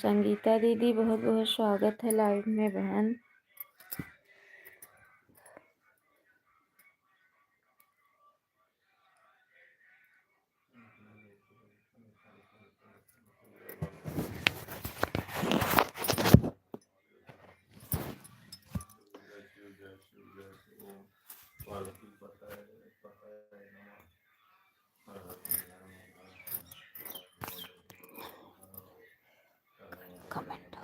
संगीता दीदी बहुत बहुत स्वागत है लाइव में बहन। कमेंट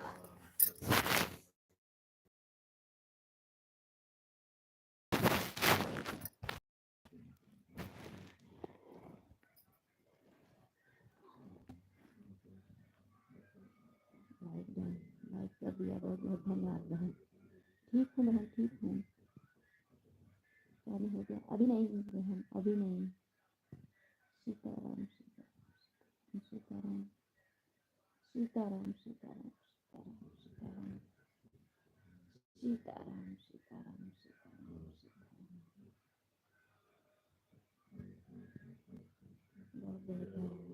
लाइक कर दिया, बहुत बहुत धन्यवाद बहन। ठीक हूँ बहन, ठीक हूँ। चालू हो गया? अभी नहीं बहन, अभी नहीं। सीताराम सीताराम सीताराम सीताराम सीताराम सीताराम सीताराम सीताराम सीताराम। बहुत बहुत धन्यवाद।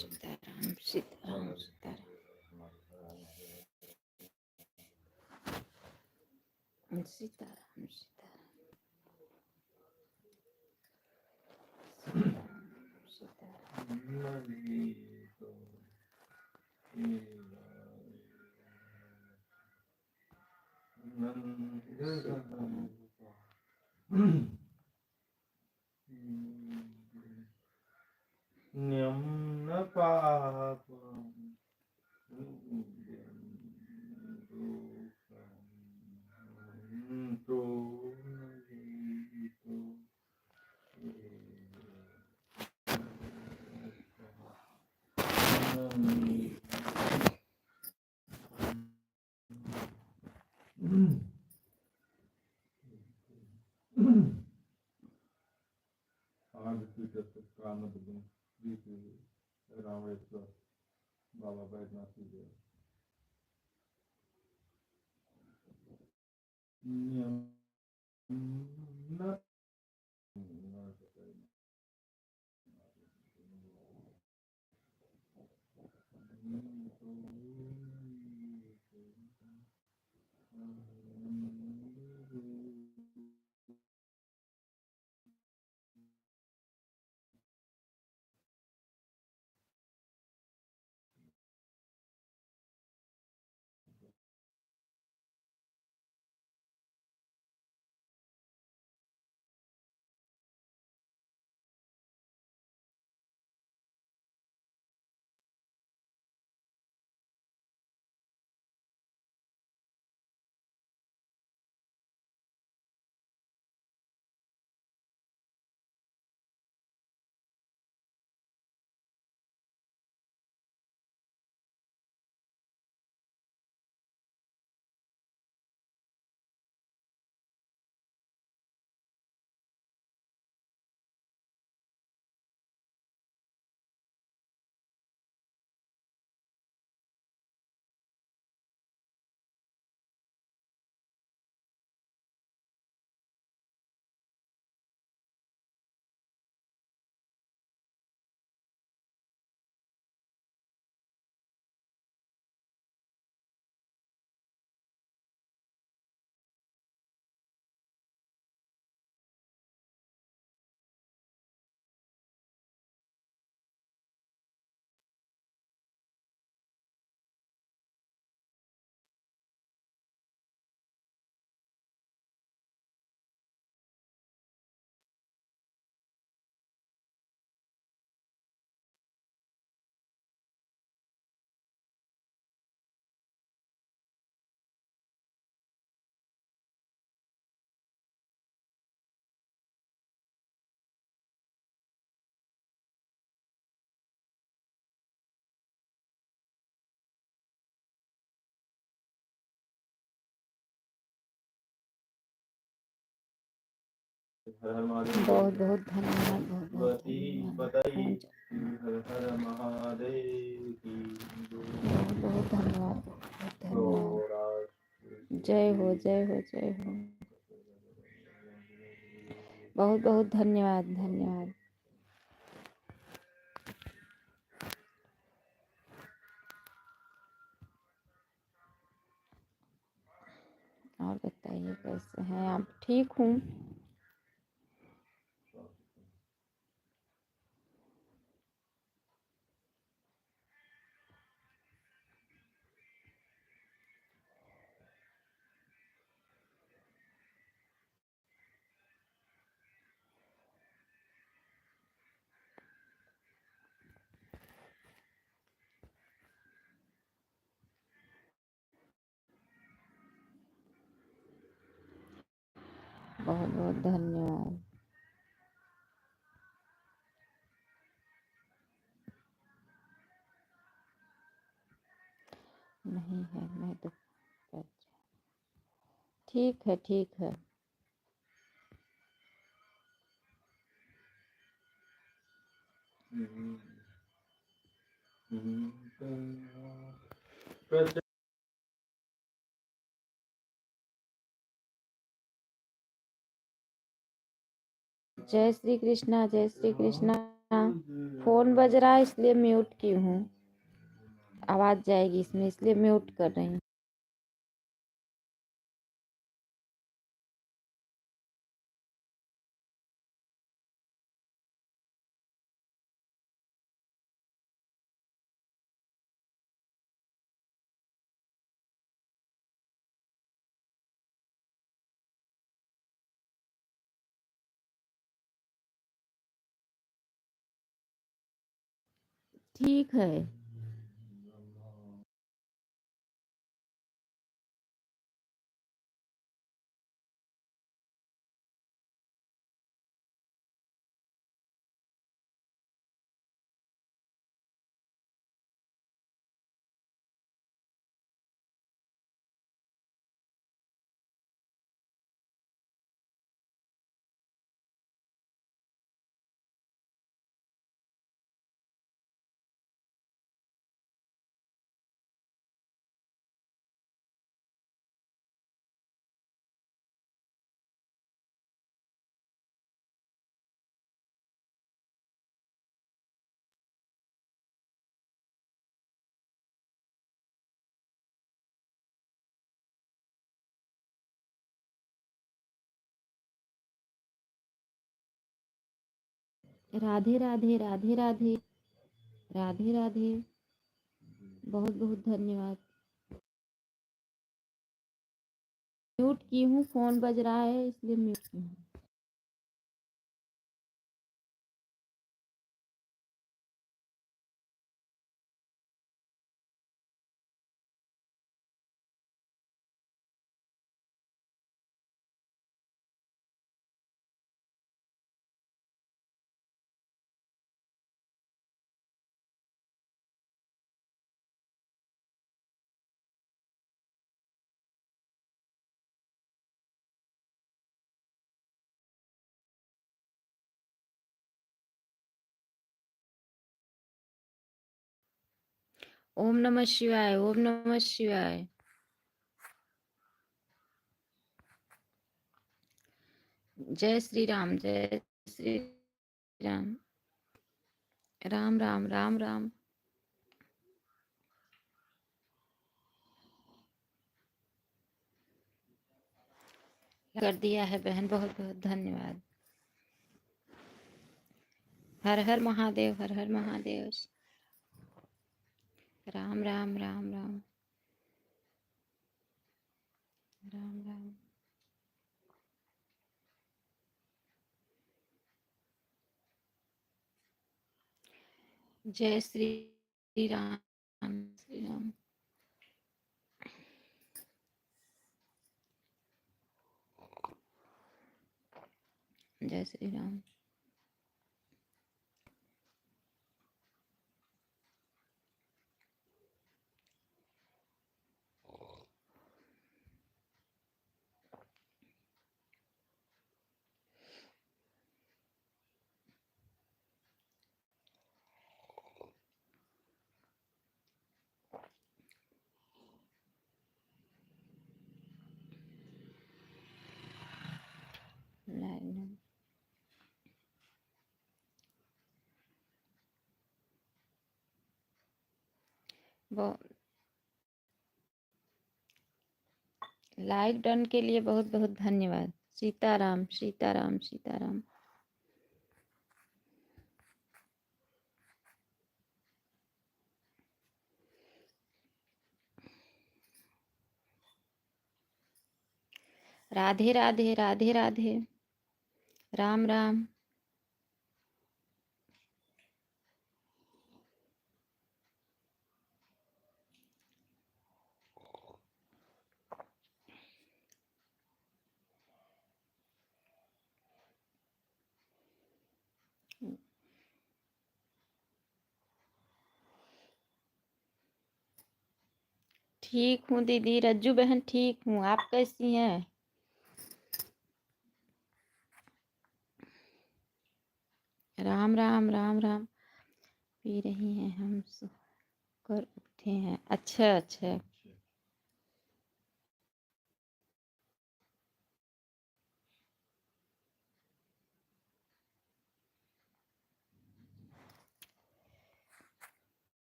सीताराम सीताराम सीताराम सीताराम न्यम न पापम तो रामेश्वर बाबा बैद्यनाथ की जय। नियम न बहुत बहुत धन्यवाद, बहुत बहुत धन्यवाद। हर हर महादेव की बहुत बहुत धन्यवाद, बहुत धन्यवाद। जय हो, जय हो, जय हो। बहुत बहुत धन्यवाद, धन्यवाद। और बताइए कैसे हैं आप? ठीक हूँ। बहुत बहुत धन्यवाद। नहीं है, मैं तो ठीक है, ठीक है। जय श्री कृष्णा, जय श्री कृष्णा। फोन बज रहा है इसलिए म्यूट की हूँ, आवाज जाएगी इसमें, इसलिए म्यूट कर रही हूँ। ठीक है। राधे राधे, राधे राधे, राधे राधे। बहुत बहुत धन्यवाद। म्यूट की हूँ, फोन बज रहा है इसलिए म्यूट की हूँ। ओम नमः शिवाय, ओम नमः शिवाय। जय श्री राम, जय श्री राम। राम राम, राम राम। कर दिया है बहन, बहुत बहुत धन्यवाद। हर हर महादेव, हर हर महादेव। राम राम, राम राम, राम राम। जय श्री राम, श्री राम। जय श्री राम। लाइक डन के लिए बहुत बहुत धन्यवाद। सीताराम सीताराम सीताराम। राधे राधे राधे राधे। राम राम। ठीक हूँ दीदी, रज्जू बहन ठीक हूँ, आप कैसी हैं? राम राम राम राम। पी रही हैं, हम सो कर उठे हैं। अच्छा अच्छा।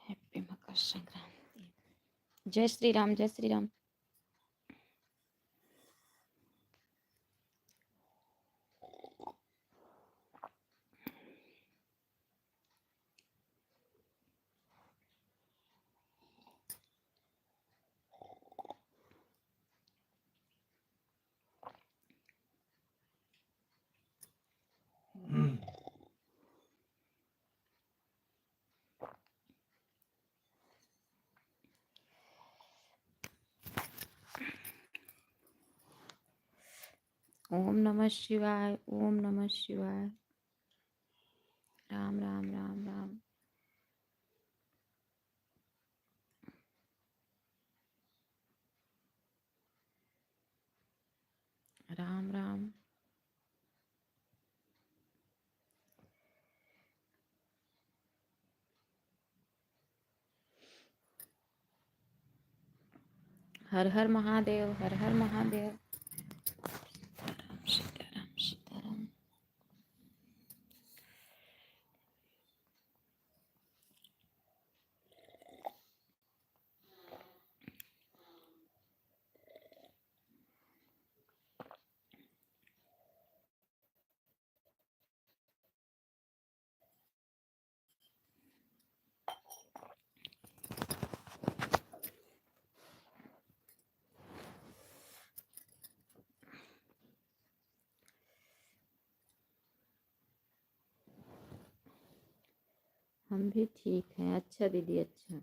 हैप्पी मकर संक्रांति। जय श्री राम जय श्री राम। ओम नमः शिवाय ओम नमः शिवाय। राम राम राम राम। राम राम। हर हर महादेव हर हर महादेव। सीताराम सीताराम। हम भी ठीक हैं। अच्छा दीदी अच्छा।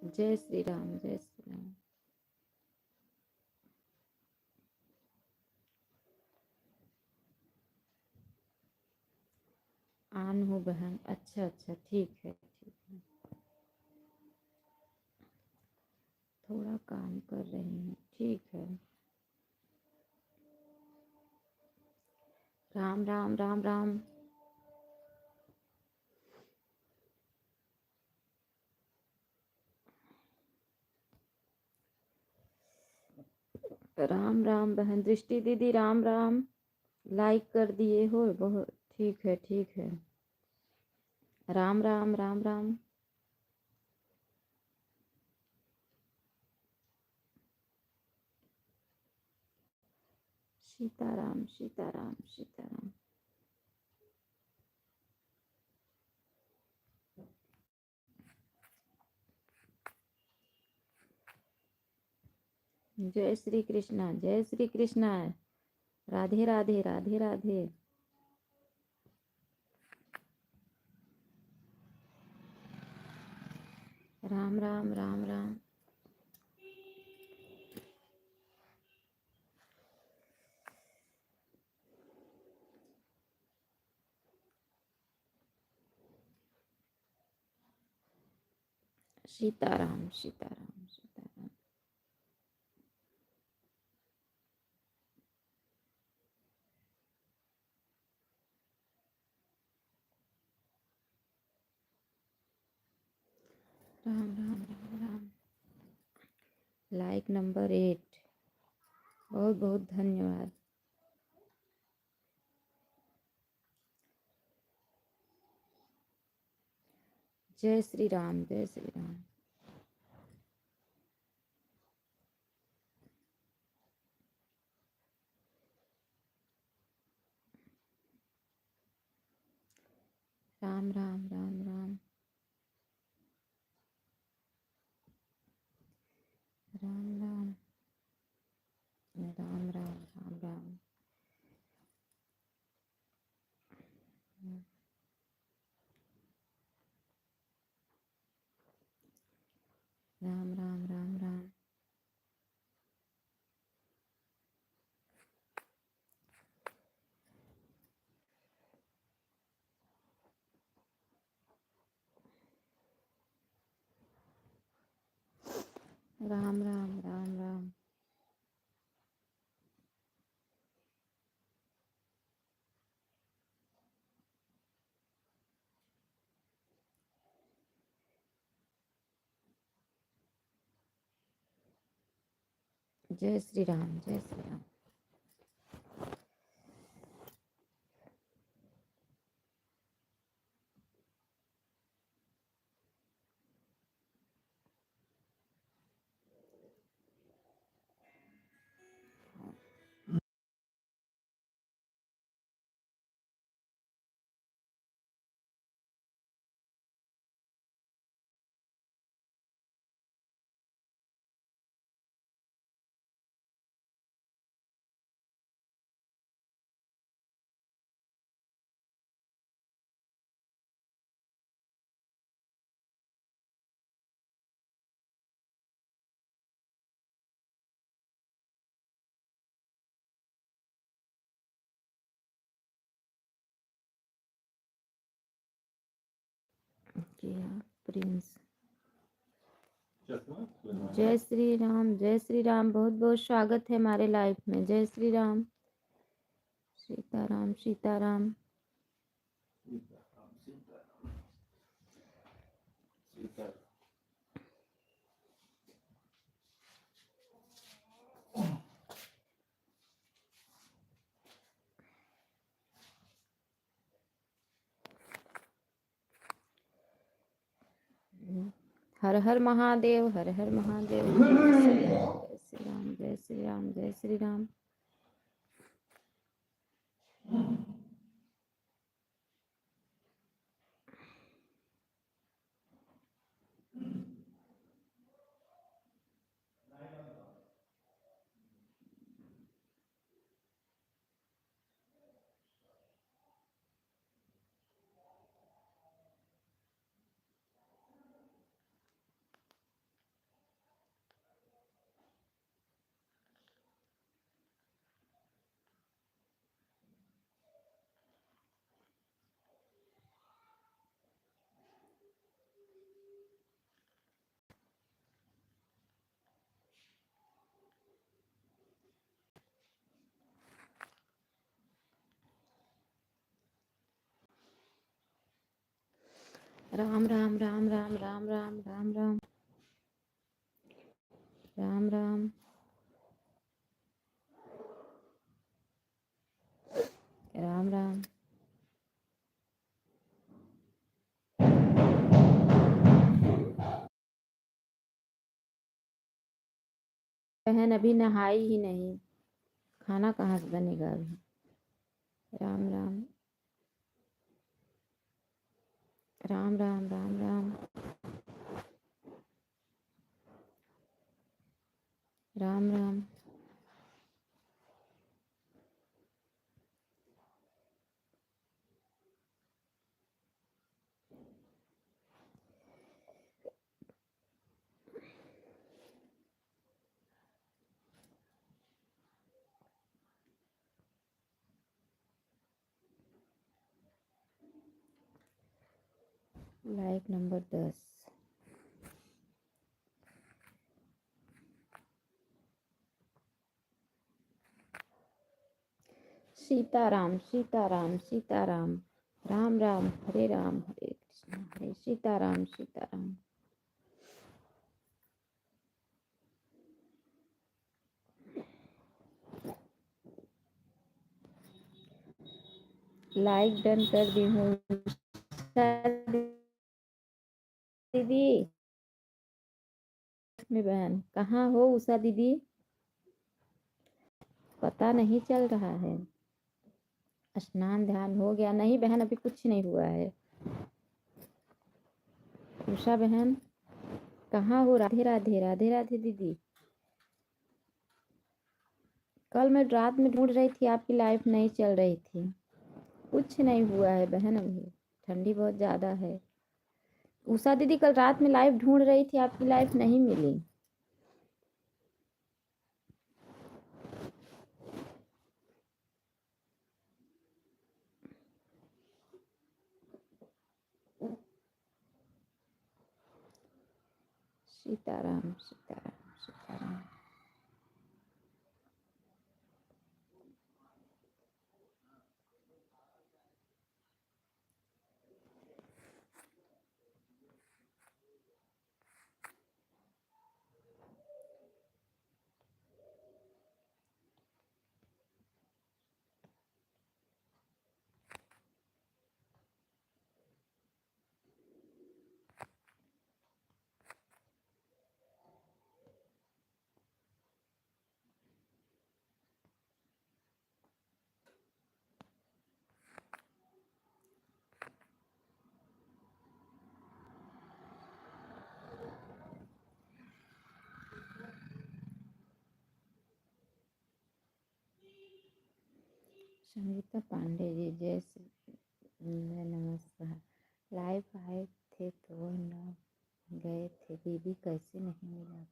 जय श्री राम जय श्री राम। आन हो बहन। अच्छा अच्छा ठीक है ठीक है। थोड़ा काम कर रही हूँ। ठीक है। राम राम राम राम। राम राम बहन दृष्टि दीदी राम राम। लाइक कर दिए हो बहुत। ठीक है ठीक है। राम राम राम राम। सीताराम सीताराम सीताराम। जय श्री कृष्णा जय श्री कृष्णा। राधे राधे राधे राधे। राम राम राम राम। सीताराम सीताराम सीताराम। राम राम राम राम। लाइक नंबर 8, बहुत बहुत धन्यवाद। जय श्री राम, जय श्री राम। राम राम राम राम। राम राम राम राम राम राम। राम राम राम राम। राम राम राम राम। जय श्री राम, जय श्री राम। किया प्रिंस। जय श्री राम, जय श्री राम। बहुत बहुत स्वागत है हमारे लाइफ में। जय श्री राम। सीताराम सीताराम। हर हर महादेव, हर हर महादेव। जय श्री राम, जय श्री राम, जय श्री राम। राम राम राम राम राम राम राम राम राम राम। राम राम। बहन अभी नहाई ही नहीं, खाना कहाँ से बनेगा अभी। Ram Ram Ram Ram Ram Ram Ram Ram. Like number 10। Sitaram Sitaram Sitaram. Ram Ram, Hare Krishna, Hare Sitaram Sitaram. Like done कर दी हूँ। दीदी में बहन कहाँ हो उषा दीदी, पता नहीं चल रहा है। स्नान ध्यान हो गया? नहीं बहन, अभी कुछ नहीं हुआ है। उषा बहन कहाँ हो? राधे राधे, राधे राधे दीदी। कल मैं रात में ढूंढ रही थी, आपकी लाइफ नहीं चल रही थी। कुछ नहीं हुआ है बहन, अभी ठंडी बहुत ज़्यादा है। उषा दीदी कल रात में लाइव ढूंढ रही थी, आपकी लाइफ नहीं मिली। सीताराम सीताराम सीताराम। संगीता पांडे जी, जय श्री नमस्कार। लाइव आए थे तो न गए थे दीदी, कैसे नहीं मिला?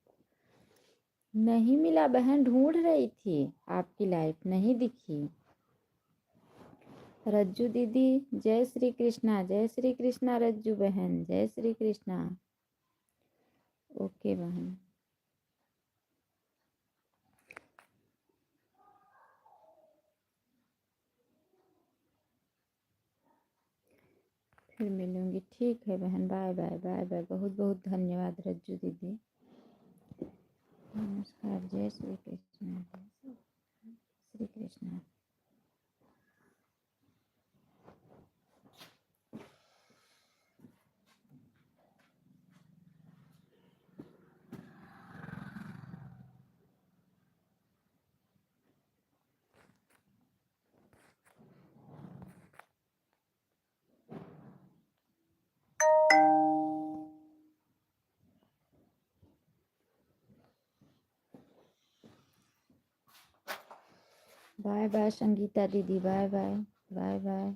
नहीं मिला बहन, ढूंढ रही थी, आपकी लाइफ नहीं दिखी। रज्जू दीदी जय श्री कृष्णा, जय श्री कृष्णा रज्जू बहन, जय श्री कृष्णा। ओके बहन। फिर मिलूंगी, ठीक है बहन, बाय बाय बाय बाय। बहुत बहुत धन्यवाद रज्जू दीदी। नमस्कार, जय श्री कृष्ण, श्री कृष्ण। बाय बाय संगीता दीदी, बाय बाय बाय बाय।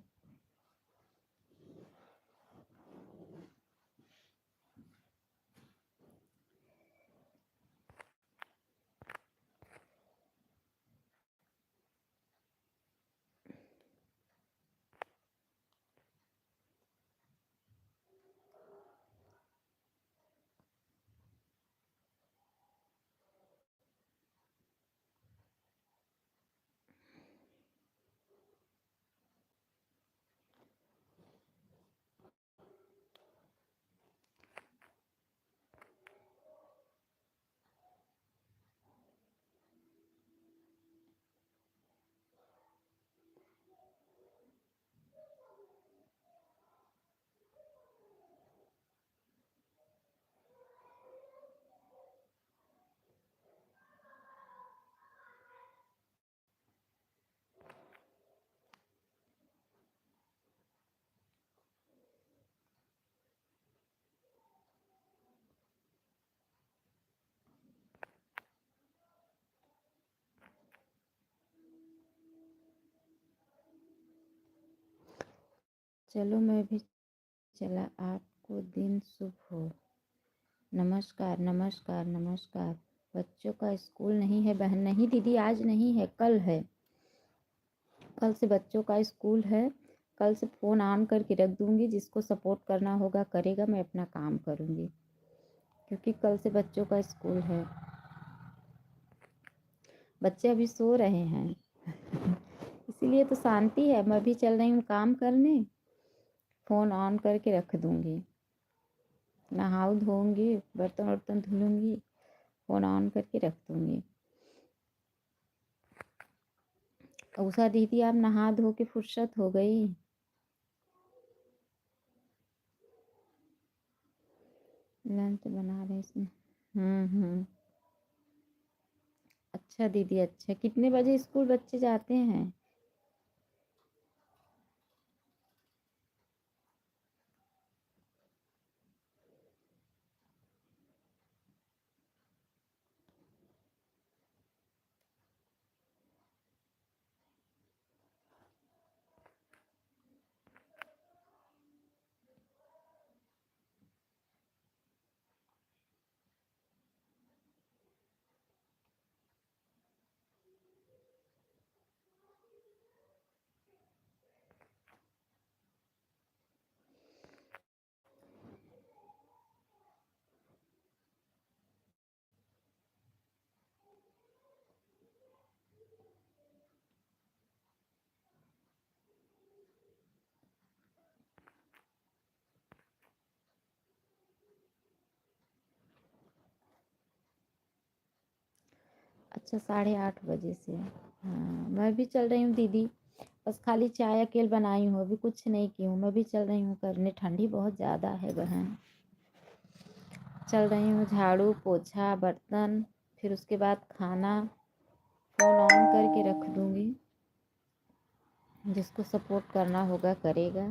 चलो मैं भी चला, आपको दिन शुभ हो। नमस्कार नमस्कार नमस्कार। बच्चों का स्कूल नहीं है बहन? नहीं दीदी, आज नहीं है, कल है। कल से बच्चों का स्कूल है। कल से फ़ोन ऑन करके रख दूँगी, जिसको सपोर्ट करना होगा करेगा, मैं अपना काम करूँगी, क्योंकि कल से बच्चों का स्कूल है। बच्चे अभी सो रहे हैं इसीलिए तो शांति है। मैं भी चल रही हूँ काम करने, फ़ोन ऑन करके रख दूँगी, नहाऊ धोऊँगी, बर्तन वर्तन धुलूँगी, फ़ोन ऑन करके रख दूँगी। उषा दीदी आप नहा धो के फुर्सत हो गई? लंच बना रहे इसमें। अच्छा दीदी अच्छा, कितने बजे स्कूल बच्चे जाते हैं? अच्छा 8:30 बजे से। हाँ मैं भी चल रही हूँ दीदी, बस खाली चाय अकेले बनाई हूँ, अभी कुछ नहीं की हूँ। मैं भी चल रही हूँ करने, ठंडी बहुत ज़्यादा है बहन। चल रही हूँ झाड़ू पोछा बर्तन, फिर उसके बाद खाना। फ़ोन ऑन करके रख दूँगी, जिसको सपोर्ट करना होगा करेगा,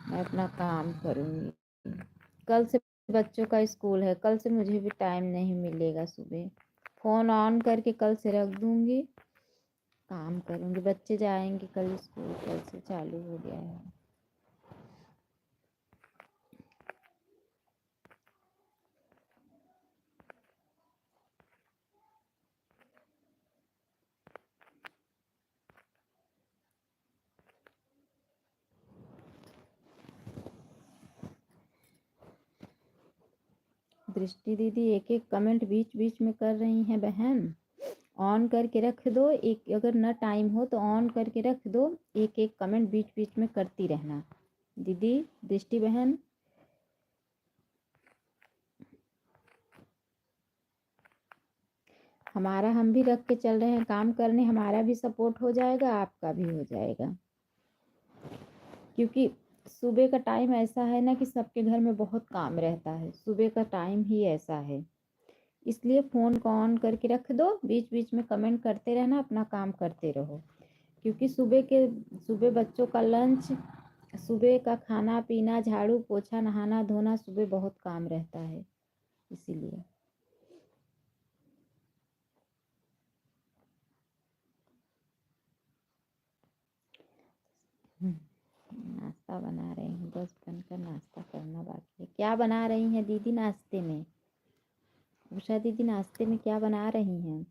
मैं अपना काम करूँगी। कल से बच्चों का स्कूल है, कल से मुझे भी टाइम नहीं मिलेगा सुबह। फ़ोन ऑन करके कल से रख दूँगी, काम करूँगी। बच्चे जाएंगे कल स्कूल, कल से चालू हो गया है। दृष्टि दीदी एक एक कमेंट बीच बीच में कर रही हैं बहन, ऑन करके रख दो। एक अगर न टाइम हो तो ऑन करके रख दो, एक एक कमेंट बीच बीच में करती रहना। दीदी दृष्टि बहन, हमारा हम भी रख के चल रहे हैं काम करने, हमारा भी सपोर्ट हो जाएगा, आपका भी हो जाएगा। क्योंकि सुबह का टाइम ऐसा है ना कि सबके घर में बहुत काम रहता है, सुबह का टाइम ही ऐसा है। इसलिए फ़ोन को ऑन करके रख दो, बीच बीच में कमेंट करते रहना, अपना काम करते रहो। क्योंकि सुबह बच्चों का लंच, सुबह का खाना पीना, झाड़ू पोछा नहाना धोना, सुबह बहुत काम रहता है, इसीलिए। नाश्ता बना रही हूँ, बस बनकर नाश्ता करना बाकी है। क्या बना रही हैं दीदी नाश्ते में? उषा दीदी नाश्ते में क्या बना रही हैं?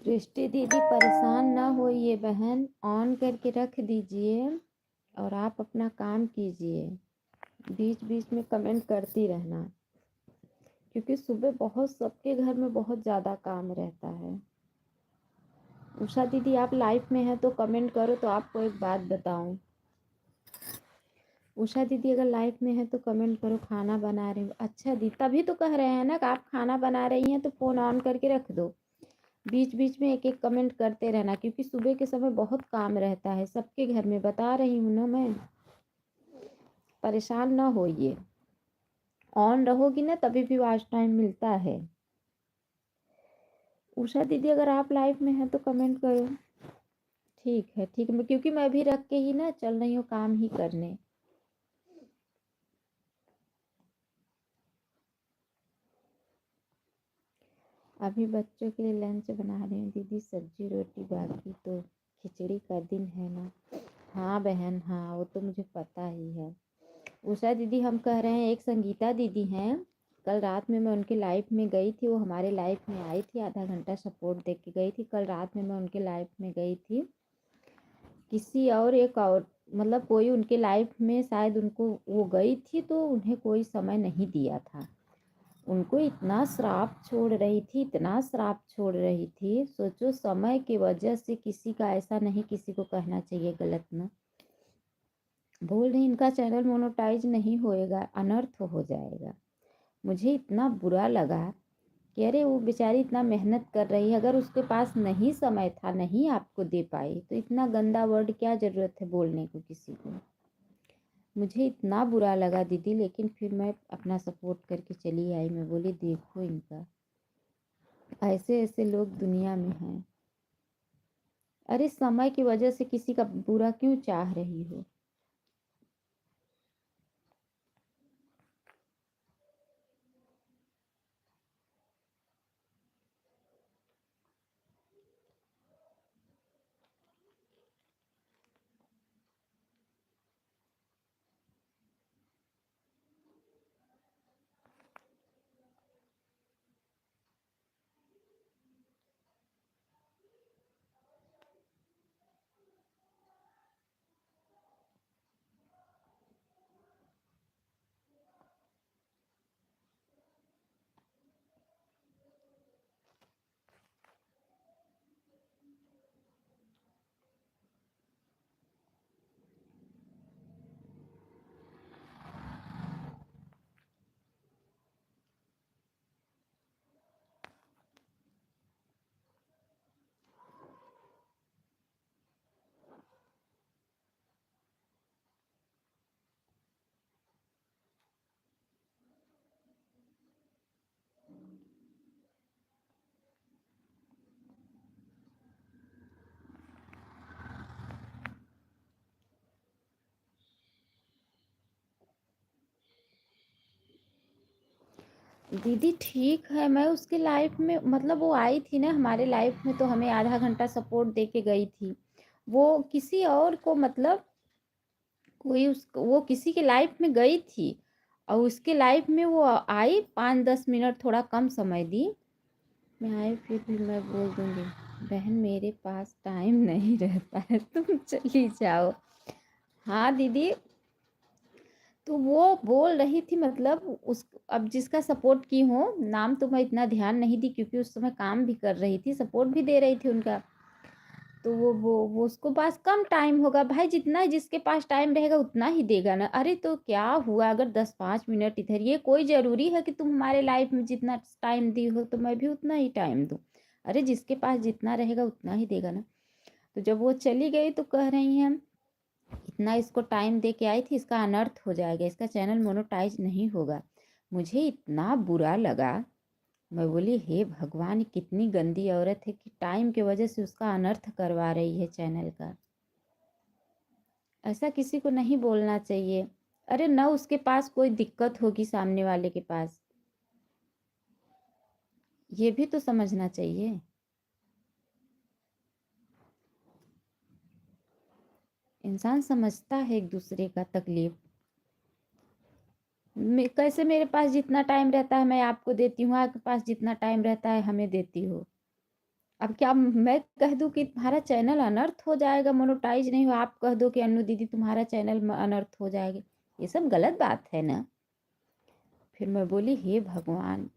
दृष्टि दीदी परेशान ना होइए बहन, ऑन करके रख दीजिए, और आप अपना काम कीजिए, बीच बीच में कमेंट करती रहना, क्योंकि सुबह बहुत सबके घर में बहुत ज़्यादा काम रहता है। उषा दीदी आप लाइफ में हैं तो कमेंट करो। तो आपको एक बात बताऊं, उषा दीदी अगर लाइफ में है तो कमेंट करो, खाना बना रही हो। अच्छा दी, तभी तो कह रहे हैं ना कि आप खाना बना रही हैं तो फ़ोन ऑन करके रख दो, बीच बीच में एक एक कमेंट करते रहना, क्योंकि सुबह के समय बहुत काम रहता है सबके घर में, बता रही हूँ ना मैं। परेशान ना होइए, ऑन रहोगी ना तभी भी वॉच टाइम मिलता है। उषा दीदी अगर आप लाइफ में हैं तो कमेंट करो। ठीक है ठीक है, क्योंकि मैं भी रख के ही ना चल रही हूँ काम ही करने। अभी बच्चों के लिए लंच बना रही हूँ दीदी, सब्जी रोटी, बाकी तो खिचड़ी का दिन है ना। हाँ बहन हाँ, वो तो मुझे पता ही है। उषा दीदी हम कह रहे हैं, एक संगीता दीदी हैं, कल रात में मैं उनके लाइफ में गई थी, वो हमारे लाइफ में आई थी, आधा घंटा सपोर्ट दे के गई थी। कल रात में मैं उनके लाइफ में गई थी, किसी और एक और मतलब कोई उनके लाइफ में शायद उनको वो गई थी तो उन्हें कोई समय नहीं दिया था। उनको इतना श्राप छोड़ रही थी, इतना श्राप छोड़ रही थी, सोचो समय की वजह से। किसी का ऐसा नहीं किसी को कहना चाहिए गलत ना, बोल रही इनका चैनल मोनेटाइज नहीं होएगा, अनर्थ हो जाएगा। मुझे इतना बुरा लगा कि अरे वो बेचारी इतना मेहनत कर रही है, अगर उसके पास नहीं समय था, नहीं आपको दे पाई, तो इतना गंदा वर्ड क्या ज़रूरत है बोलने को किसी को। मुझे इतना बुरा लगा दीदी, लेकिन फिर मैं अपना सपोर्ट करके चली आई। मैं बोली देखो इनका, ऐसे ऐसे लोग दुनिया में हैं। अरे समय की वजह से किसी का बुरा क्यों चाह रही हो। दीदी ठीक है, मैं उसकी लाइफ में मतलब वो आई थी ना हमारे लाइफ में, तो हमें आधा घंटा सपोर्ट दे के गई थी। वो किसी और को मतलब कोई उस वो किसी के लाइफ में गई थी, और उसके लाइफ में वो आई 5-10 मिनट, थोड़ा कम समय दी। मैं आई फिर भी मैं बोल दूंगी बहन मेरे पास टाइम नहीं रहता है, तुम चली जाओ। हाँ दीदी, तो वो बोल रही थी मतलब उस, अब जिसका सपोर्ट की हूँ, नाम तो मैं इतना ध्यान नहीं दी क्योंकि उस समय काम भी कर रही थी, सपोर्ट भी दे रही थी उनका। तो वो उसको पास कम टाइम होगा भाई, जितना जिसके पास टाइम रहेगा उतना ही देगा ना। अरे तो क्या हुआ अगर 10-5 मिनट इधर, ये कोई ज़रूरी है कि तुम हमारे लाइफ में जितना टाइम दी हो तो मैं भी उतना ही टाइम दूँ। अरे जिसके पास जितना रहेगा उतना ही देगा ना। तो जब वो चली गई तो कह रही हैं इतना इसको टाइम दे के आई थी, इसका अनर्थ हो जाएगा, इसका चैनल मोनेटाइज नहीं होगा। मुझे इतना बुरा लगा, मैं बोली हे भगवान कितनी गंदी औरत है कि टाइम की वजह से उसका अनर्थ करवा रही है चैनल का। ऐसा किसी को नहीं बोलना चाहिए। अरे न उसके पास कोई दिक्कत होगी सामने वाले के पास, ये भी तो समझना चाहिए। इंसान समझता है एक दूसरे का तकलीफ। कैसे मेरे पास जितना टाइम रहता है मैं आपको देती हूँ, आपके पास जितना टाइम रहता है हमें देती हो। अब क्या मैं कह दूँ कि तुम्हारा चैनल अनर्थ हो जाएगा, मोनेटाइज नहीं हो, आप कह दो कि अन्नू दीदी तुम्हारा चैनल अनर्थ हो जाएगा, ये सब गलत बात है ना। फिर मैं बोली हे भगवान,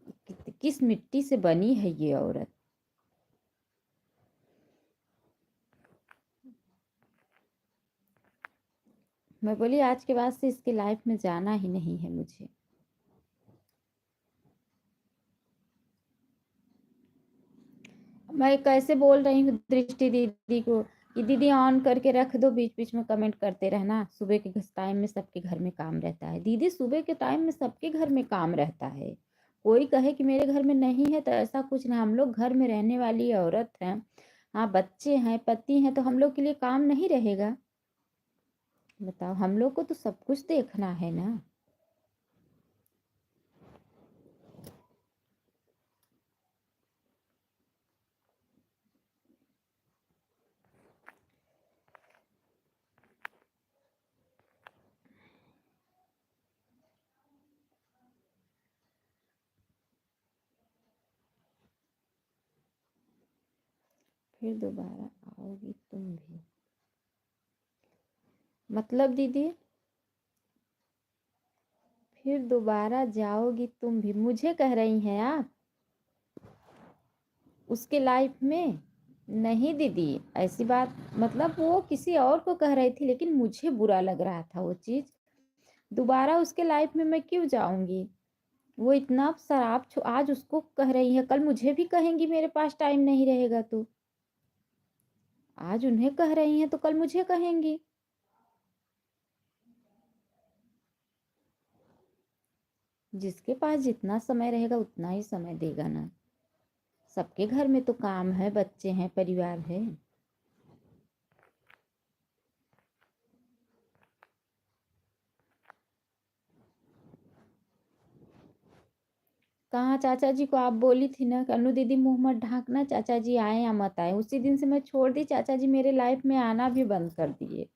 किस मिट्टी से बनी है ये औरत। मैं बोली आज के बाद से इसकी लाइफ में जाना ही नहीं है मुझे। मैं कैसे बोल रही हूँ दृष्टि दीदी को कि दीदी ऑन करके रख दो, बीच बीच में कमेंट करते रहना। सुबह के टाइम में सबके घर में काम रहता है दीदी, सुबह के टाइम में सबके घर में काम रहता है। कोई कहे कि मेरे घर में नहीं है तो ऐसा कुछ नहीं, हम लोग घर में रहने वाली औरत हैं। हाँ बच्चे हैं, पति हैं, तो हम लोग के लिए काम नहीं रहेगा? बताओ, हम लोग को तो सब कुछ देखना है ना। फिर दोबारा आओगी तुम भी, मतलब दीदी फिर दोबारा जाओगी तुम भी, मुझे कह रही हैं आप उसके लाइफ में? नहीं दीदी ऐसी बात, मतलब वो किसी और को कह रही थी, लेकिन मुझे बुरा लग रहा था वो चीज़। दोबारा उसके लाइफ में मैं क्यों जाऊंगी? वो इतना शराब आज उसको कह रही है, कल मुझे भी कहेंगी मेरे पास टाइम नहीं रहेगा तो। आज उन्हें कह रही हैं तो कल मुझे कहेंगी। जिसके पास जितना समय रहेगा उतना ही समय देगा ना। सबके घर में तो काम है, बच्चे हैं, परिवार है। कहाँ चाचा जी को आप बोली थी ना कि अनु दीदी मुंह मत ढांकना, चाचा जी आए या मत आए, उसी दिन से मैं छोड़ दी, चाचा जी मेरे लाइफ में आना भी बंद कर दिए।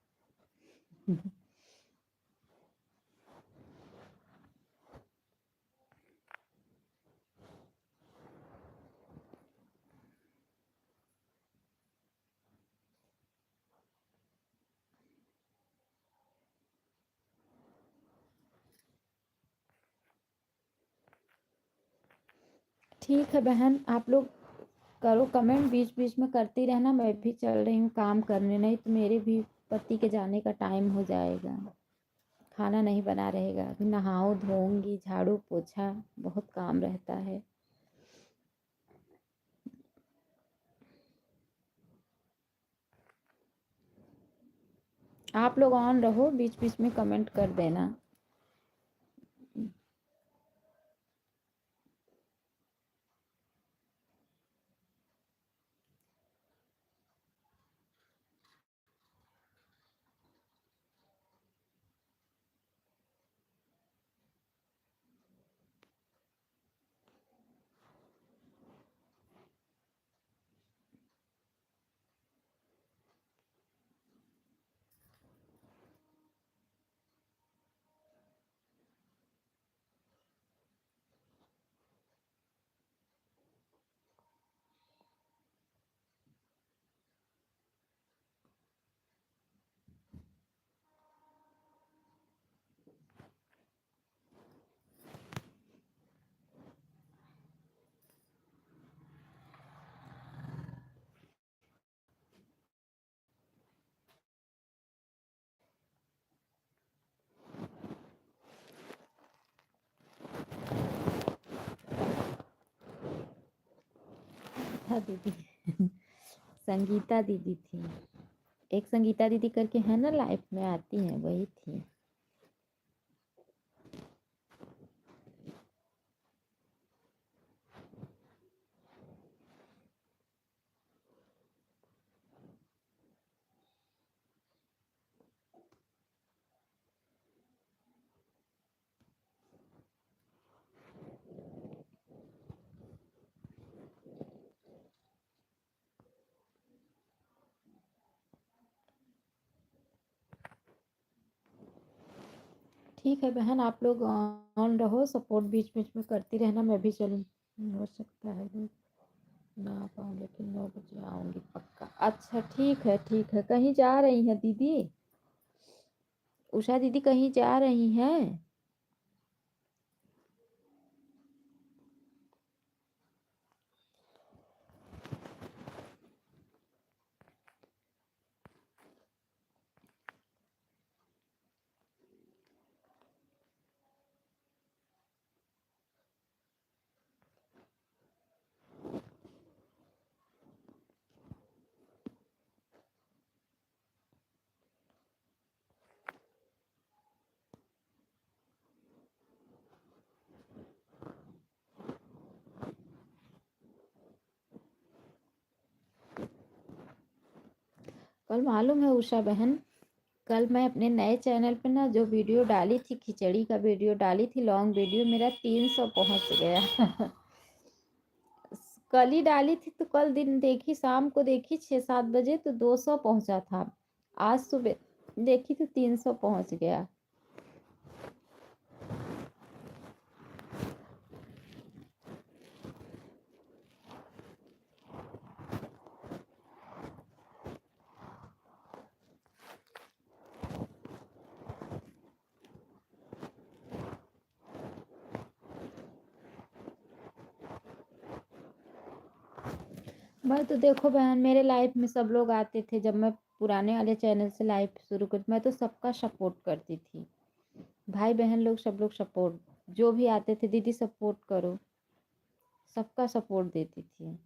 ठीक है बहन, आप लोग करो कमेंट, बीच बीच में करती रहना, मैं भी चल रही हूँ काम करने, नहीं तो मेरे भी पति के जाने का टाइम हो जाएगा, खाना नहीं बना रहेगा, अभी नहाऊं धोऊंगी, झाड़ू पोछा बहुत काम रहता है। आप लोग ऑन रहो, बीच बीच में कमेंट कर देना। था दीदी। संगीता दीदी थी, एक संगीता दीदी करके है ना, लाइफ में आती है, वही थी। ठीक है बहन, आप लोग ऑन रहो, सपोर्ट बीच बीच में करती रहना, मैं भी चलूँ, हो सकता है। ना पाऊँ लेकिन 9 बजे आऊँगी पक्का। अच्छा ठीक है ठीक है। कहीं जा रही हैं दीदी? उषा दीदी कहीं जा रही हैं? कल मालूम है उषा बहन, कल मैं अपने नए चैनल पे ना जो वीडियो डाली थी, खिचड़ी का वीडियो डाली थी, लॉन्ग वीडियो, मेरा 300 पहुंच गया। कल ही डाली थी तो कल दिन देखी, शाम को देखी 6-7 बजे तो 200 पहुंचा था। आज सुबह देखी तो 300 पहुंच गया। मैं तो देखो बहन, मेरे लाइफ में सब लोग आते थे जब मैं पुराने वाले चैनल से लाइव शुरू कर, मैं तो सबका सपोर्ट करती थी। भाई बहन लोग सब लोग सपोर्ट, जो भी आते थे दीदी सपोर्ट करो, सबका सपोर्ट देती थी।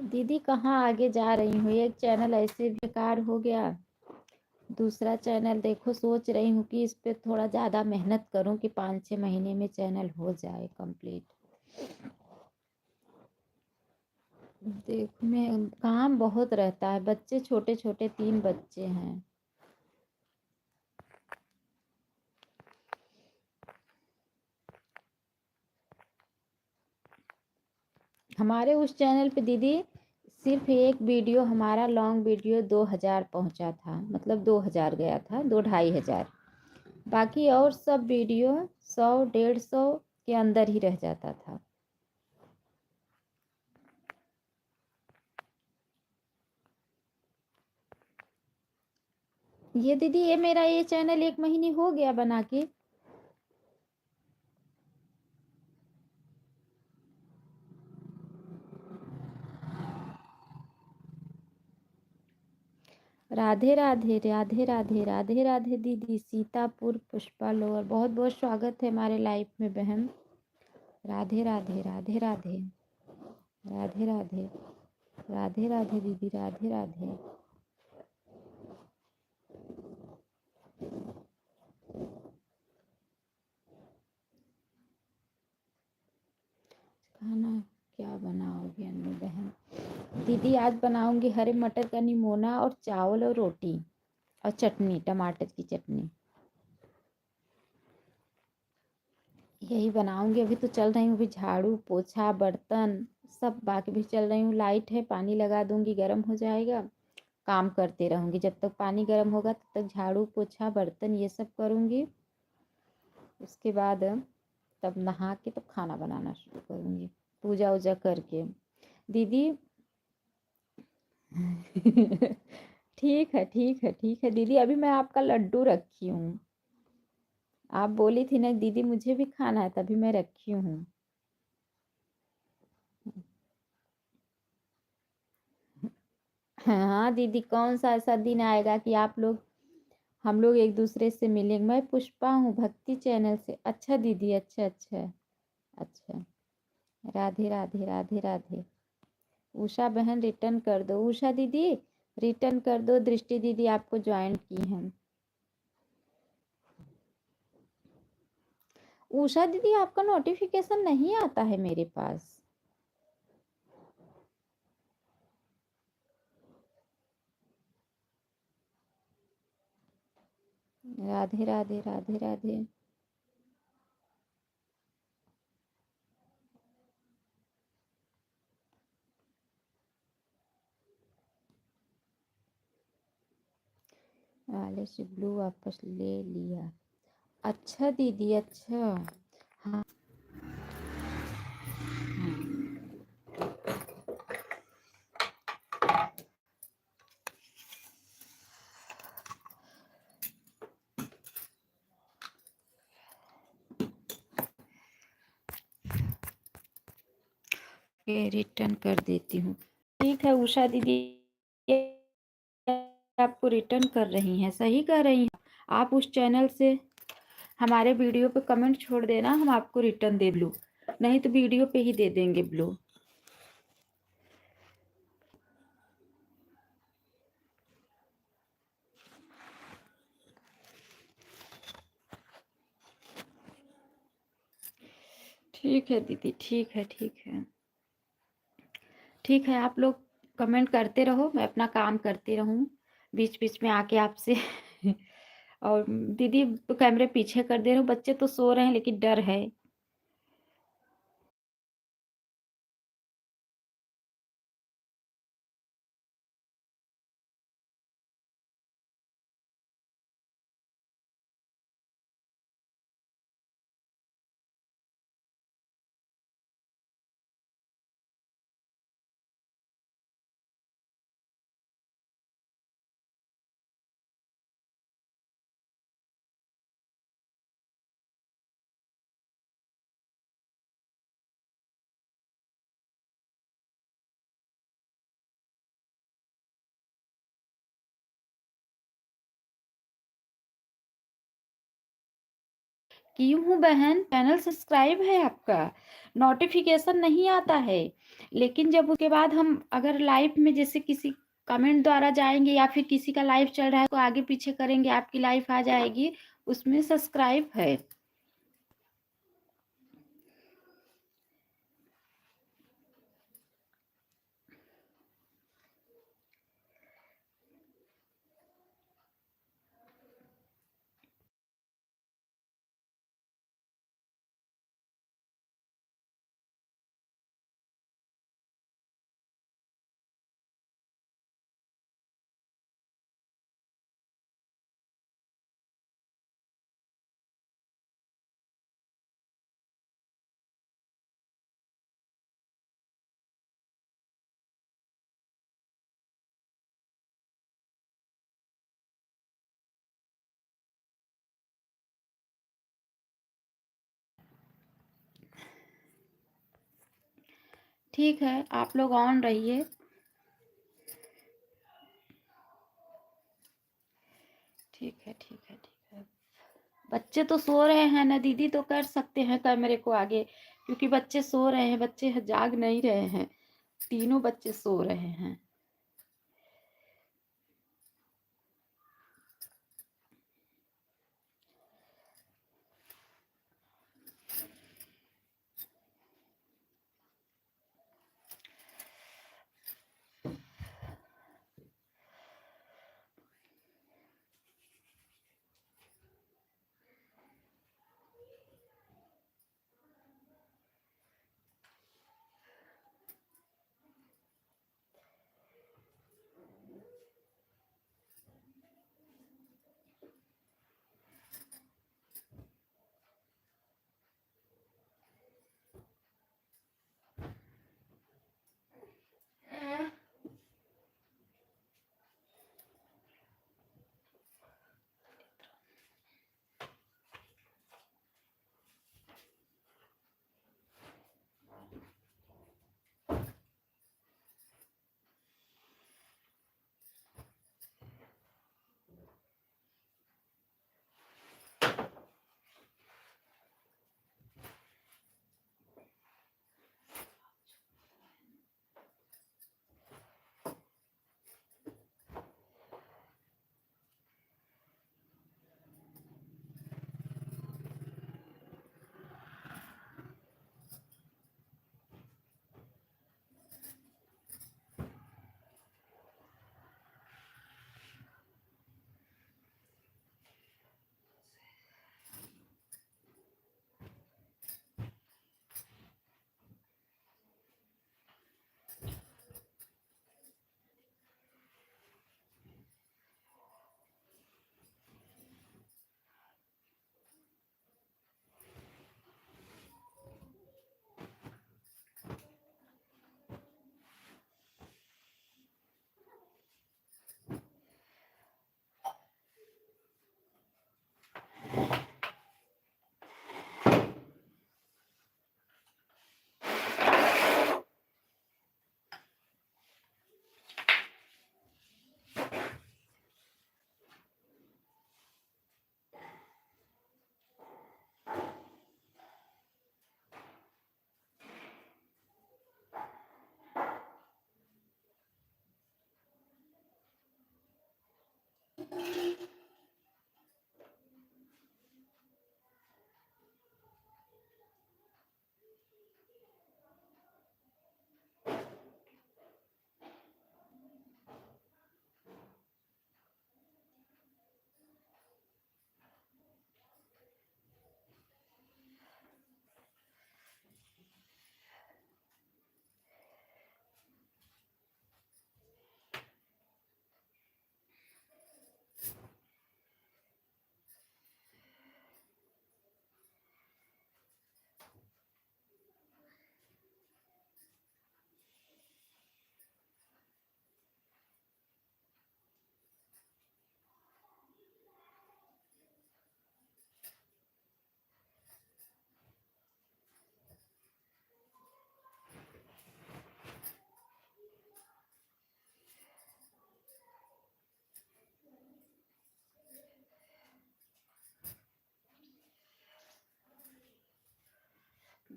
दीदी कहाँ आगे जा रही हूँ, एक चैनल ऐसे बेकार हो गया, दूसरा चैनल देखो सोच रही हूँ कि इस पे थोड़ा ज़्यादा मेहनत करूँ कि 5-6 महीने में चैनल हो जाए कंप्लीट। देखो मैं, काम बहुत रहता है, बच्चे छोटे छोटे 3 बच्चे हैं। हमारे उस चैनल पे दीदी सिर्फ एक वीडियो, हमारा लॉन्ग वीडियो 2000 पहुंचा था, मतलब 2000 गया था, 2-2.5 हजार। बाकी और सब वीडियो 100-150 के अंदर ही रह जाता था। ये दीदी ये मेरा ये चैनल 1 महीने हो गया बना के। राधे राधे राधे राधे राधे राधे दीदी, सीतापुर पुष्पा लोअर, बहुत बहुत स्वागत है हमारे लाइफ में बहन। राधे राधे राधे राधे राधे राधे राधे राधे दीदी, राधे राधे। खाना क्या बनाओगे अन्नू बहन? दीदी आज बनाऊंगी हरे मटर का निमोना और चावल और रोटी और चटनी, टमाटर की चटनी, यही बनाऊंगी। अभी तो चल रही हूँ, अभी झाड़ू पोछा बर्तन सब बाकी भी चल रही हूँ। लाइट है, पानी लगा दूंगी, गर्म हो जाएगा, काम करते रहूंगी जब तक पानी गर्म होगा, तब तक झाड़ू पोछा बर्तन ये सब करूंगी। उसके बाद तब नहा के तब खाना बनाना शुरू करूंगी, पूजा वूजा करके। दीदी ठीक है, ठीक है, ठीक है दीदी, अभी मैं आपका लड्डू रखी हूँ। आप बोली थी ना दीदी मुझे भी खाना है, तभी मैं रखी हूँ। हाँ दीदी, कौन सा ऐसा दिन आएगा कि हम लोग एक दूसरे से मिलेंगे। मैं पुष्पा हूँ, भक्ति चैनल से। अच्छा दीदी, अच्छा अच्छा। अच्छा, राधे राधे राधे राधे। उषा बहन रिटर्न कर दो, उषा दीदी रिटर्न कर दो, दृष्टि दीदी आपको ज्वाइन की हैं। उषा दीदी आपका नोटिफिकेशन नहीं आता है मेरे पास। राधे राधे राधे राधे। वाले से ब्लू वापस ले लिया। अच्छा दीदी, अच्छा। हाँ रिटर्न कर देती हूँ। ठीक है उषा दीदी, आपको रिटर्न कर रही हैं, सही कर रही हैं। आप उस चैनल से हमारे वीडियो पे कमेंट छोड़ देना, हम आपको रिटर्न दे ब्लू, नहीं तो वीडियो पे ही दे देंगे ब्लू। ठीक है दीदी, ठीक है, ठीक है, ठीक है। आप लोग कमेंट करते रहो, मैं अपना काम करती रहूँ, बीच बीच में आके आपसे और दीदी कैमरे पीछे कर दे रहे हो, बच्चे तो सो रहे हैं लेकिन डर है। की हूँ बहन, चैनल सब्सक्राइब है आपका, नोटिफिकेशन नहीं आता है, लेकिन जब उसके बाद हम अगर लाइव में जैसे किसी कमेंट द्वारा जाएंगे या फिर किसी का लाइव चल रहा है तो आगे पीछे करेंगे, आपकी लाइव आ जाएगी, उसमें सब्सक्राइब है। ठीक है, आप लोग ऑन रहिए। ठीक है, ठीक है, ठीक है। बच्चे तो सो रहे हैं ना दीदी, तो कर सकते हैं कैमरे को आगे, क्योंकि बच्चे सो रहे हैं, बच्चे जाग नहीं रहे हैं, तीनों बच्चे सो रहे हैं।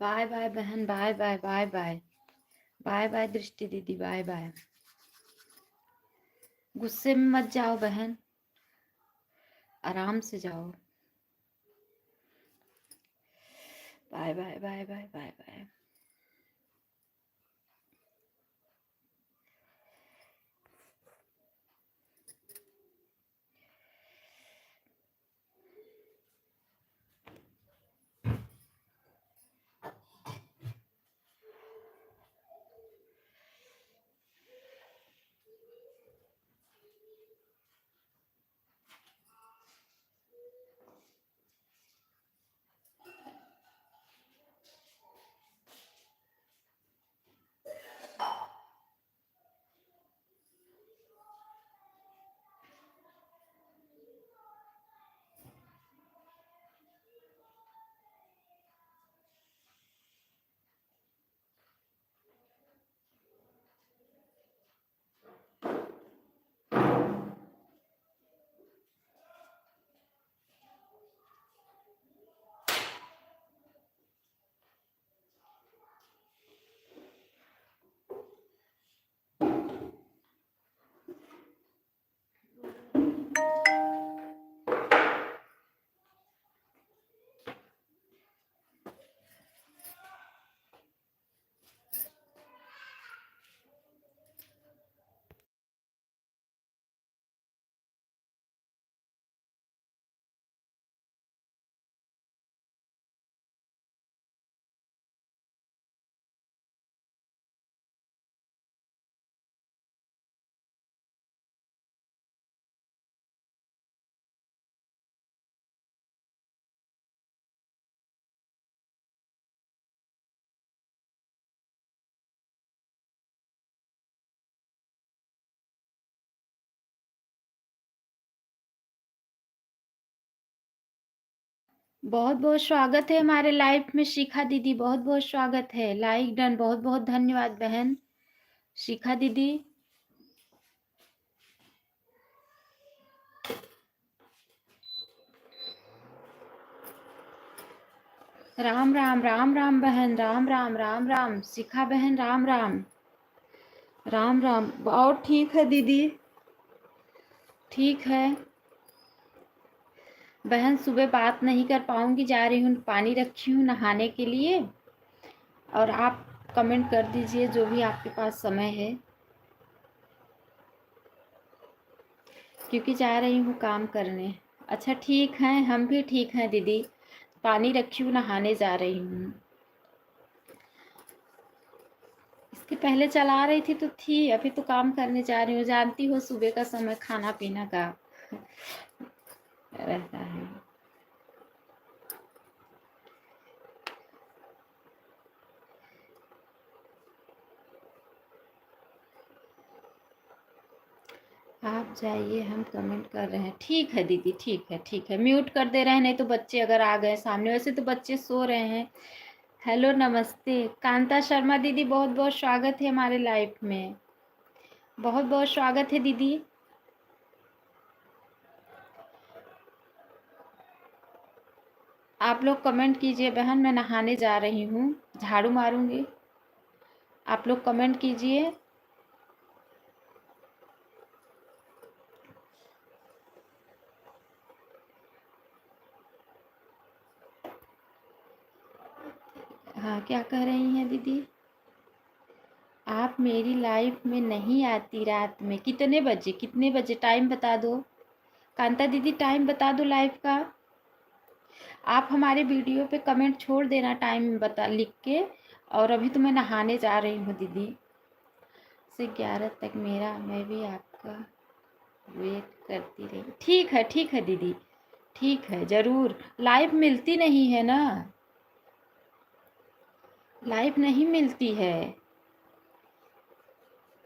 बाय बाय बहन, bye bye bye bye bye bye Drishti दीदी, बाय बाय। गुस्से में मत जाओ बहन, आराम से जाओ। Bye bye bye bye bye bye. बहुत बहुत स्वागत है हमारे लाइव में शिखा दीदी, बहुत बहुत स्वागत है। लाइक डन, बहुत बहुत धन्यवाद बहन शिखा दीदी। राम राम राम राम बहन, राम राम राम राम शिखा बहन, राम राम राम राम। और ठीक है दीदी, ठीक है बहन। सुबह बात नहीं कर पाऊंगी, जा रही हूँ, पानी रखी हूँ नहाने के लिए। और आप कमेंट कर दीजिए जो भी आपके पास समय है, क्योंकि जा रही हूँ काम करने। अच्छा ठीक है, हम भी ठीक हैं दीदी। पानी रखी हूँ, नहाने जा रही हूँ। इसके पहले चला रही थी तो थी, अभी तो काम करने जा रही हूँ। जानती हो सुबह का समय खाना पीना का रहता है। आप जाइए, हम कमेंट कर रहे हैं। ठीक है दीदी, ठीक है ठीक है। म्यूट कर दे रहे हैं, नहीं तो बच्चे अगर आ गए सामने। वैसे तो बच्चे सो रहे हैं। हेलो नमस्ते कांता शर्मा दीदी, बहुत बहुत स्वागत है हमारे लाइव में। बहुत बहुत स्वागत है दीदी। आप लोग कमेंट कीजिए बहन, मैं नहाने जा रही हूँ, झाड़ू मारूंगी। आप लोग कमेंट कीजिए। हाँ, क्या कह रही हैं दीदी? आप मेरी लाइफ में नहीं आती रात में। कितने बजे, कितने बजे टाइम बता दो। कांता दीदी टाइम बता दो लाइव का। आप हमारे वीडियो पे कमेंट छोड़ देना टाइम बता लिख के। और अभी तो मैं नहाने जा रही हूँ दीदी। से 11 तक मेरा, मैं भी आपका वेट करती रही। ठीक है दीदी, ठीक है ज़रूर। लाइव मिलती नहीं है ना, लाइव नहीं मिलती है।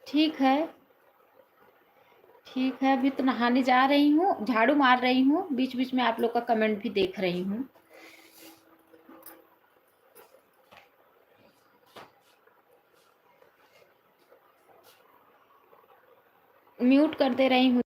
ठीक है ठीक है। अभी तो नहाने जा रही हूँ, झाड़ू मार रही हूँ, बीच बीच में आप लोग का कमेंट भी देख रही हूँ। म्यूट कर दे रही हूँ।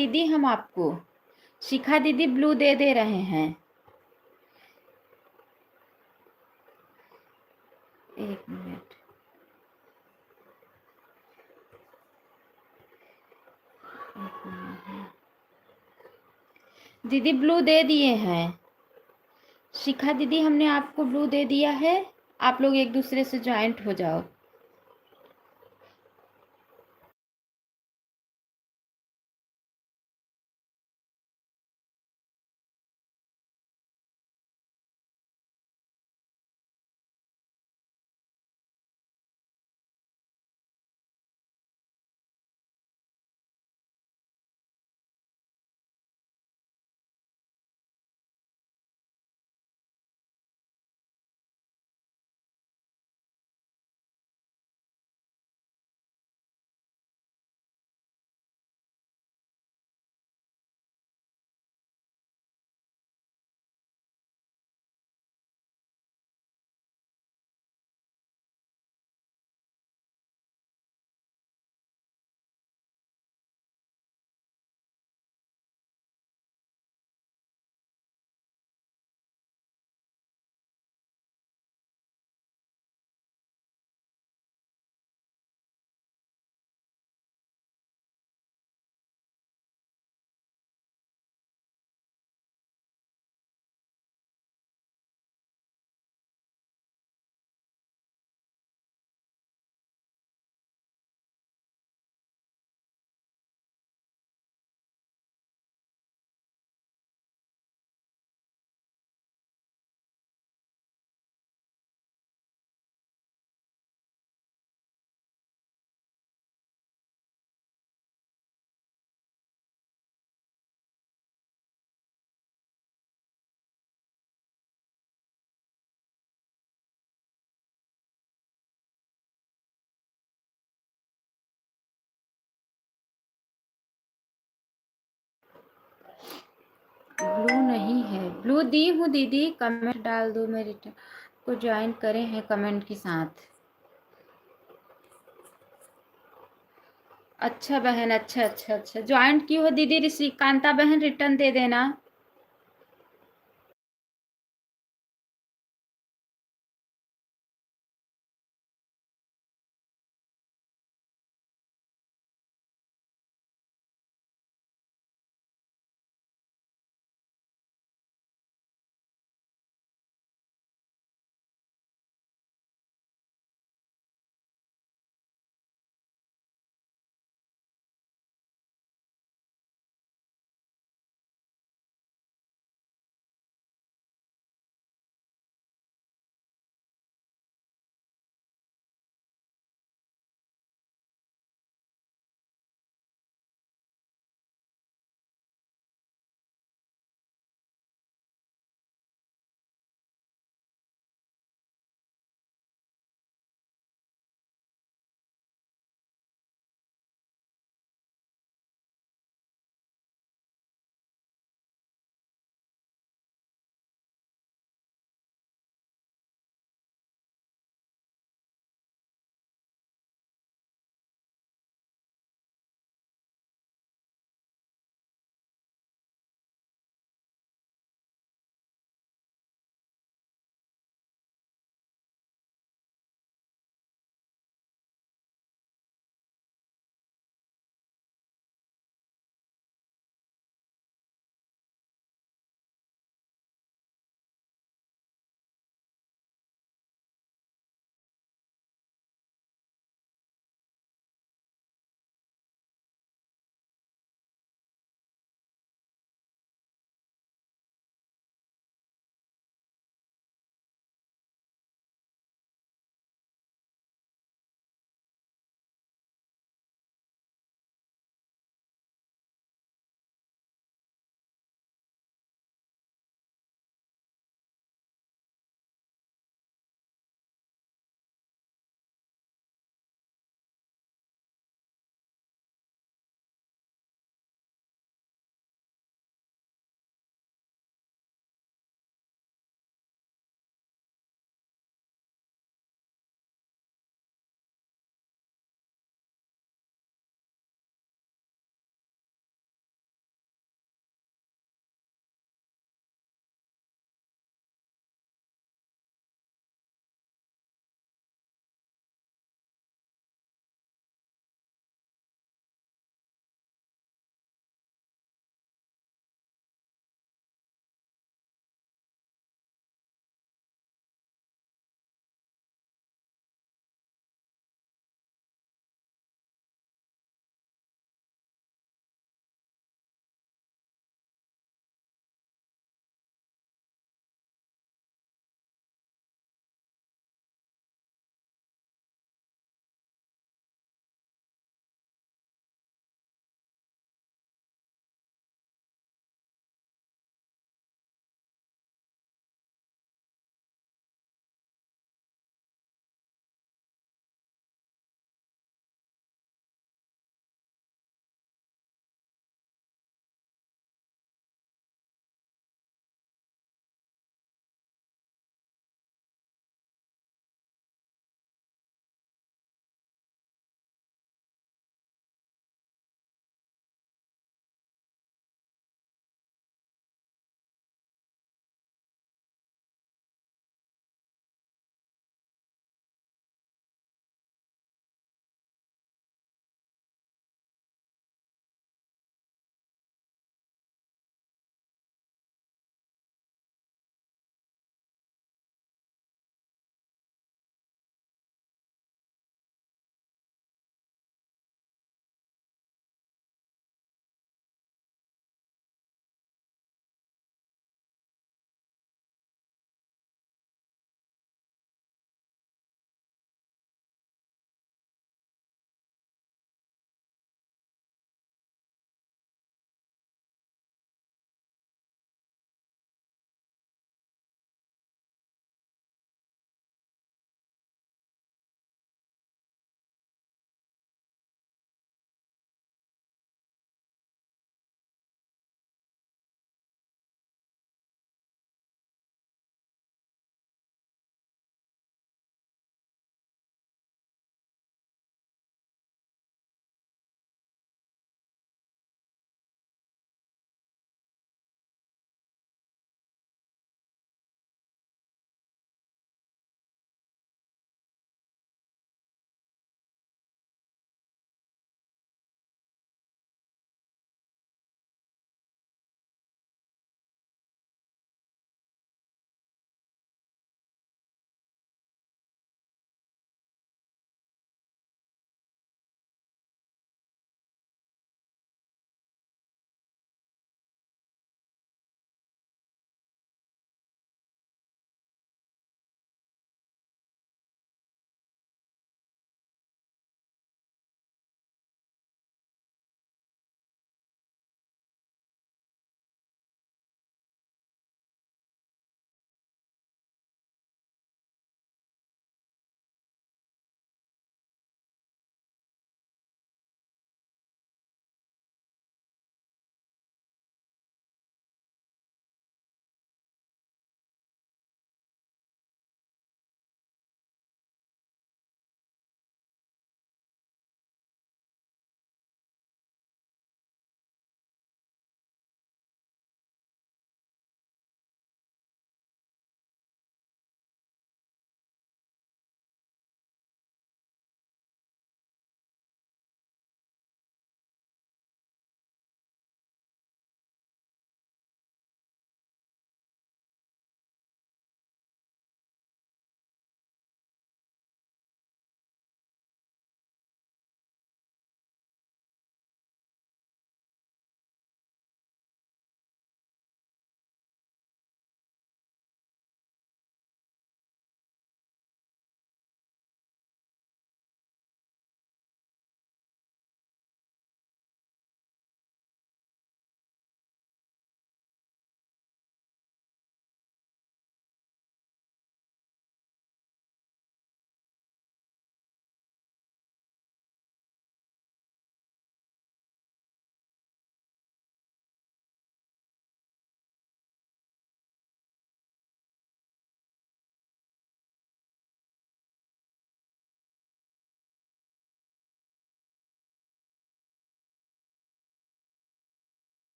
दीदी हम आपको। शिखा दीदी ब्लू दे रहे हैं। एक मिनट। दीदी ब्लू दे दिए हैं। शिखा दीदी हमने आपको ब्लू दे दिया है। आप लोग एक दूसरे से ज्वाइंट हो जाओ। ब्लू नहीं है। ब्लू दी हूँ दीदी, कमेंट डाल दो। मेरे को ज्वाइन करे हैं कमेंट के साथ। अच्छा बहन, अच्छा अच्छा अच्छा, ज्वाइंट की हो दीदी। ऋषिकांता बहन रिटर्न दे देना।